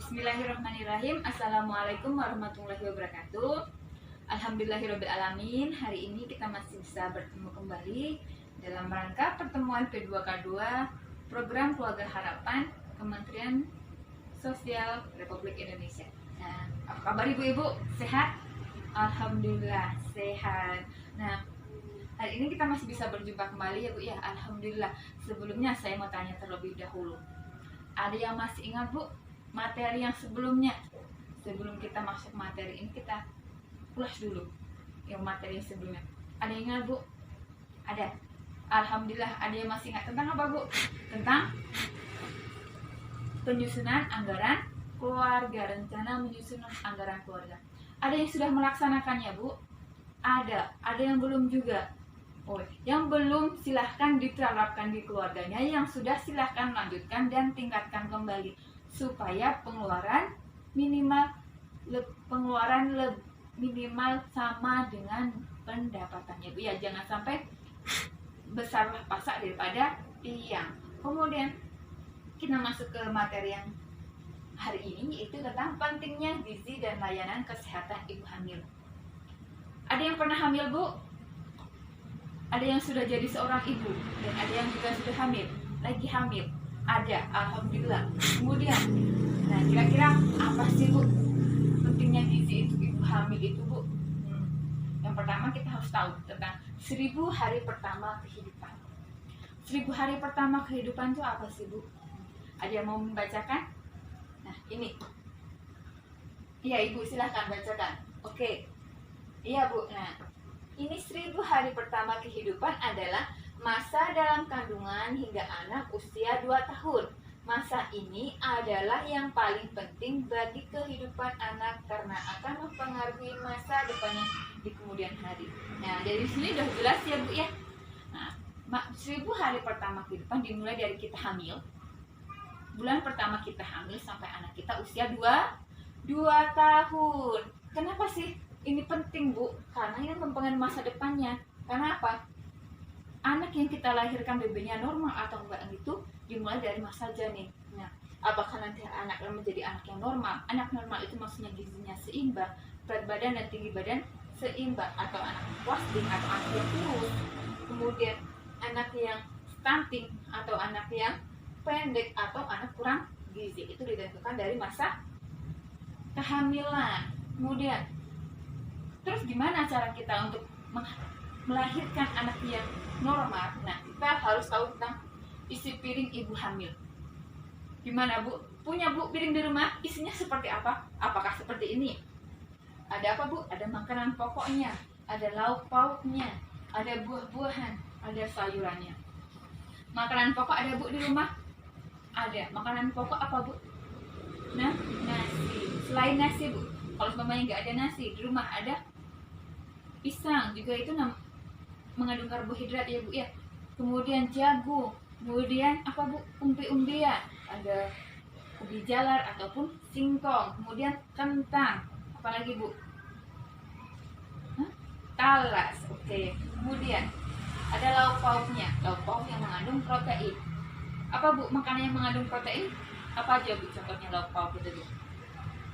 Bismillahirrahmanirrahim. Assalamualaikum warahmatullahi wabarakatuh. Alhamdulillahirrabbilalamin. Hari ini kita masih bisa bertemu kembali dalam rangka pertemuan P2K2 Program Keluarga Harapan Kementerian Sosial Republik Indonesia. Nah, apa kabar ibu-ibu? Sehat? Alhamdulillah sehat. Nah, hari ini kita masih bisa berjumpa kembali ya Bu ya. Alhamdulillah. Sebelumnya saya mau tanya terlebih dahulu. Ada yang masih ingat Bu materi yang sebelumnya? Sebelum kita masuk materi ini kita ulas dulu yang materi sebelumnya. Ada yang ingat Bu? Ada. Alhamdulillah. Ada yang masih ingat tentang apa Bu? Tentang penyusunan anggaran keluarga, rencana menyusun anggaran keluarga. Ada yang sudah melaksanakannya Bu? Ada yang belum juga. Oh, yang belum silahkan diterapkan di keluarganya, yang sudah silahkan lanjutkan dan tingkatkan kembali supaya pengeluaran minimal sama dengan pendapatannya Bu ya. Jangan sampai besar pasak daripada tiang. Kemudian kita masuk ke materi yang hari ini, yaitu tentang pentingnya gizi dan layanan kesehatan ibu hamil. Ada yang pernah hamil Bu? Ada yang sudah jadi seorang ibu, dan ada yang juga sudah hamil, lagi hamil. Ada, alhamdulillah. Kemudian, nah kira-kira apa sih Bu pentingnya gizi itu ibu hamil itu Bu? Yang pertama kita harus tahu tentang 1000 hari pertama kehidupan. 1000 hari pertama kehidupan itu apa sih Bu? Ada yang mau membacakan? Nah ini. Iya Ibu, silahkan bacakan. Oke. Iya Bu. Nah, ini 1000 hari pertama kehidupan adalah masa dalam kandungan hingga anak usia 2 tahun. Masa ini adalah yang paling penting bagi kehidupan anak karena akan mempengaruhi masa depannya di kemudian hari. Nah, dari sini udah jelas ya Bu ya. Nah, 1000 hari pertama kehidupan dimulai dari kita hamil. Bulan pertama kita hamil sampai anak kita usia 2 tahun. Kenapa sih ini penting Bu? Karena ini mempengaruhi masa depannya. Karena apa? Anak yang kita lahirkan BB-nya normal atau enggak itu dimulai dari masa janin. Nah, apakah nanti anak menjadi anak yang normal? Anak normal itu maksudnya gizinya seimbang, berat badan dan tinggi badan seimbang, atau anak wasting atau anak yang kurus. Kemudian anak yang stunting atau anak yang pendek atau anak kurang gizi. Itu ditentukan dari masa kehamilan. Kemudian terus gimana cara kita untuk melahirkan anak yang normal? Nah, kita harus tahu tentang isi piring ibu hamil. Gimana Bu? Punya Bu piring di rumah? Isinya seperti apa? Apakah seperti ini? Ada apa Bu? Ada makanan pokoknya, ada lauk pauknya, ada buah-buahan, ada sayurannya. Makanan pokok ada Bu di rumah? Ada. Makanan pokok apa Bu? Nah, nasi. Selain nasi Bu, kalau semuanya nggak ada nasi, di rumah ada pisang, juga itu mengandung karbohidrat ya Bu ya. Kemudian jagung, kemudian apa Bu? Umbi-umbian, ada ubi jalar ataupun singkong, kemudian kentang, apalagi Bu? Talas, oke. Kemudian ada lauk pauknya, lauk pauk yang mengandung protein. Apa Bu makanan yang mengandung protein? Apa aja Bu contohnya lauk pauk itu Bu?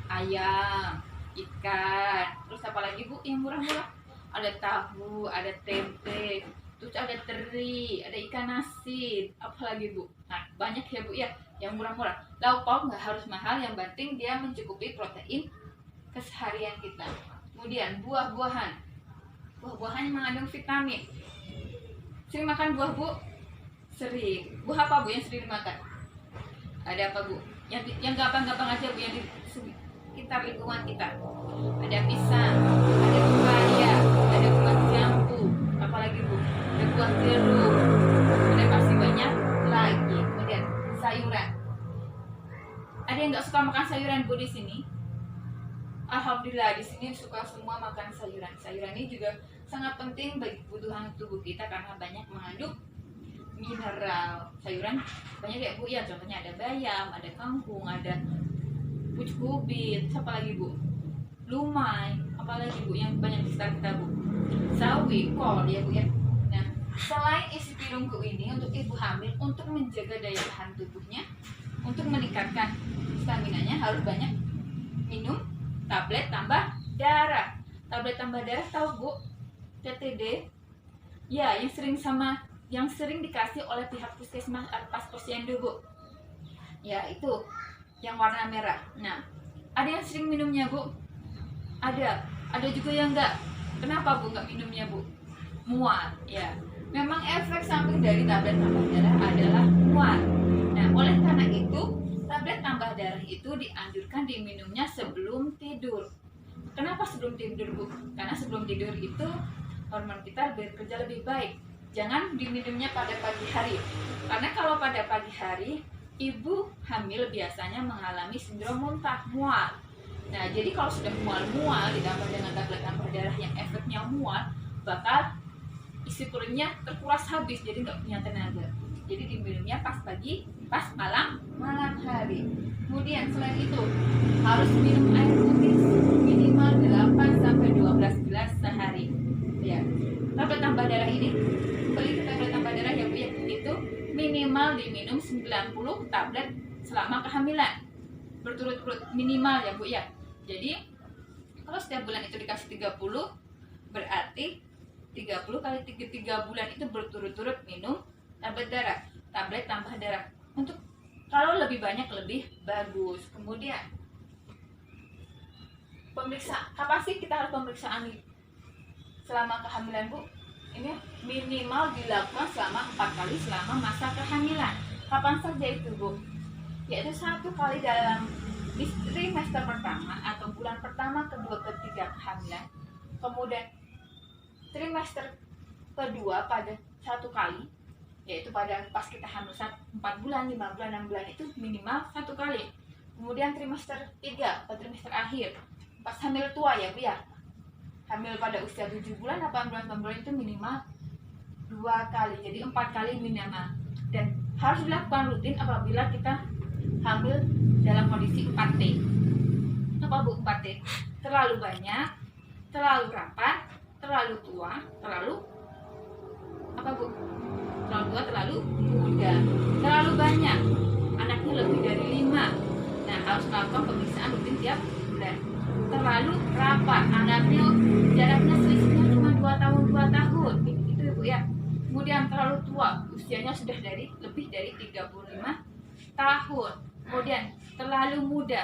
Ayam, ikan, terus apa lagi Bu yang murah-murah? Ada tahu, ada tempe, terus ada teri, ada ikan asin, apalagi Bu? Nah, banyak ya Bu ya, yang murah-murah. Lauk pauk nggak harus mahal, yang penting dia mencukupi protein keseharian kita. Kemudian buah-buahan, buah-buahan yang mengandung vitamin. Sering makan buah Bu? Sering. Buah apa Bu yang sering dimakan? Ada apa Bu? Yang gampang-gampang aja Bu, yang di sekitar lingkungan kita. Ada pisang, ada pepaya, ada buah jambu, apalagi Bu? Ada buah jeruk, ada pasti banyak lagi. Kemudian sayuran. Ada yang nggak suka makan sayuran Bu di sini? Alhamdulillah di sini suka semua makan sayuran. Sayuran ini juga sangat penting bagi kebutuhan tubuh kita karena banyak mengandung mineral. Sayuran banyak ya Bu ya, contohnya ada bayam, ada kangkung, ada pucuk ubin, apa lagi Bu? Lumai, apalagi Bu yang banyak di sekitar kita Bu? Sawi, kol ya Bu ya. Nah, selain isi piringku ini untuk ibu hamil untuk menjaga daya tahan tubuhnya, untuk meningkatkan staminanya harus banyak minum tablet tambah darah. Tablet tambah darah tahu Bu? TTD. Ya, yang sering dikasih oleh pihak puskesmas pas posyandu Bu. Ya, itu yang warna merah. Nah, ada yang sering minumnya Bu? Ada juga yang enggak. Kenapa Bu enggak minumnya Bu? Mual, ya. Memang efek samping dari tablet tambah darah adalah mual. Nah, oleh karena itu, tablet tambah darah itu dianjurkan diminumnya sebelum tidur. Kenapa sebelum tidur Bu? Karena sebelum tidur itu hormon kita bekerja lebih baik. Jangan diminumnya pada pagi hari. Karena kalau pada pagi hari, ibu hamil biasanya mengalami sindrom muntah, mual. Nah, jadi kalau sudah mual-mual ditambah dengan tablet tambah darah yang efeknya mual, bakal isi perutnya terkuras habis, jadi nggak punya tenaga. Jadi diminumnya pas pagi, pas malam hari. Kemudian selain itu harus minum air putih minimal 8 sampai 12 gelas sehari. Ya, tablet tambah darah ini, beli tablet tambah darah ya Bu ya, itu minimal diminum 90 tablet selama kehamilan berturut-turut, minimal ya Bu ya. Jadi kalau setiap bulan itu dikasih 30, berarti 30 kali 3 bulan itu berturut-turut minum tablet tambah darah. Untuk kalau lebih banyak lebih bagus. Kemudian kapan sih kita harus pemeriksaan selama kehamilan Bu? Ini minimal dilakukan selama 4 kali selama masa kehamilan. Kapan saja itu Bu? Yaitu 1 kali dalam di trimester pertama atau bulan pertama, kedua, ketiga kehamilan. Kemudian trimester kedua pada 1 kali, yaitu pada pas kita hamil 4 bulan, 5 bulan, 6 bulan itu minimal 1 kali. Kemudian trimester 3 atau trimester akhir, pas hamil tua ya Bu ya, hamil pada usia 7 bulan, 8 bulan, 9 bulan itu minimal 2 kali, jadi 4 kali minimal. Dan harus dilakukan rutin apabila kita hamil dalam kondisi 4T. Apa Bu 4T? Terlalu banyak, terlalu rapat, terlalu tua, terlalu apa Bu? Terlalu tua, terlalu muda, terlalu banyak, anaknya lebih dari 5. Nah, harus melakukan pemeriksaan rutin tiap bulan. Terlalu rapat, anaknya jaraknya selisihnya cuma 2 tahun, 2 tahun, itu Bu ya. Kemudian terlalu tua, usianya sudah lebih dari 35 tahun. Kemudian terlalu muda,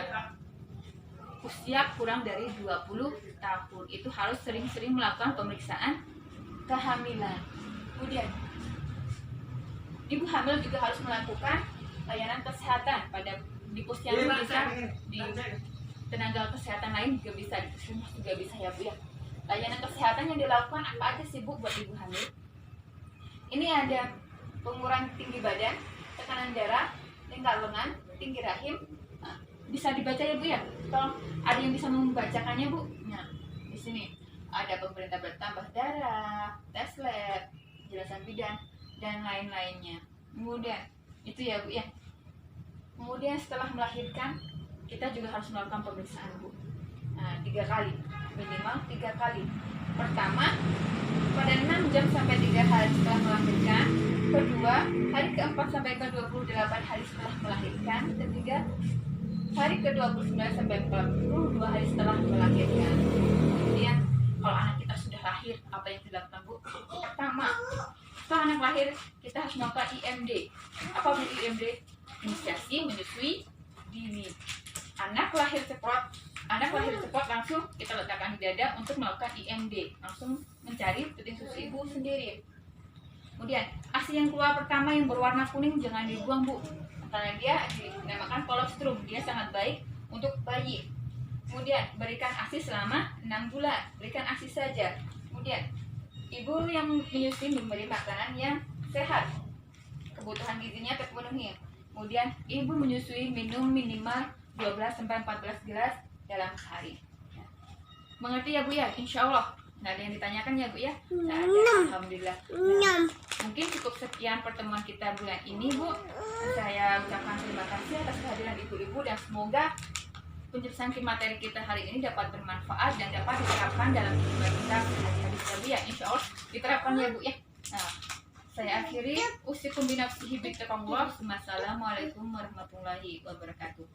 usia kurang dari 20 tahun. Itu harus sering-sering melakukan pemeriksaan kehamilan. Kemudian ibu hamil juga harus melakukan layanan kesehatan di posyandu, bisa di tenaga kesehatan lain juga bisa, di puskesmas juga bisa ya Bu ya. Layanan kesehatan yang dilakukan apa aja sih Bu buat ibu hamil? Ini ada pengurangan tinggi badan, tekanan darah, lingkar lengan, tinggi rahim. Nah, bisa dibaca ya Bu ya. Tolong ada yang bisa membacakannya Bu. Nah, di sini ada pemberian tablet tambah darah, tes lab, penjelasan bidan dan lain-lainnya. Kemudian itu ya Bu ya. Kemudian setelah melahirkan kita juga harus melakukan pemeriksaan Bu. Nah, 3 kali, minimal 3 kali. Pertama pada 6 jam sampai 3 hari setelah melahirkan. Kedua, hari ke-4 sampai ke-28 hari setelah melahirkan. Ketiga, hari ke-29 sampai 42 hari setelah melahirkan. Kemudian, kalau anak kita sudah lahir, apa yang dilakukan Bu? Pertama, setelah anak lahir, kita harus melakukan IMD. Apa Bu IMD? Inisiasi menyusui dini. Anak lahir cepat langsung kita letakkan di dada untuk melakukan IMD, langsung mencari puting susu ibu sendiri. Kemudian ASI yang keluar pertama yang berwarna kuning jangan dibuang Bu, karena dia dinamakan kolostrum, dia sangat baik untuk bayi. Kemudian berikan ASI selama 6 bulan, berikan ASI saja. Kemudian ibu yang menyusui memberi makanan yang sehat, kebutuhan gizinya terpenuhi. Kemudian ibu menyusui minum minimal 12-14 gelas dalam sehari. Mengerti ya Bu ya? Insya Allah. Nggak ada yang ditanyakan ya Bu ya? Nggak ada. Alhamdulillah. Nah, mungkin cukup sekian pertemuan kita bulan ini Bu. Saya ucapkan terima kasih atas kehadiran ibu-ibu dan semoga penjelasan materi kita hari ini dapat bermanfaat dan dapat diterapkan dalam kehidupan kita sehari-hari ya Bu ya. Insya Allah diterapkan ya Bu ya. Nah, saya akhiri usikum binafsihi bittaqwallah. Wassalamualaikum warahmatullahi wabarakatuh.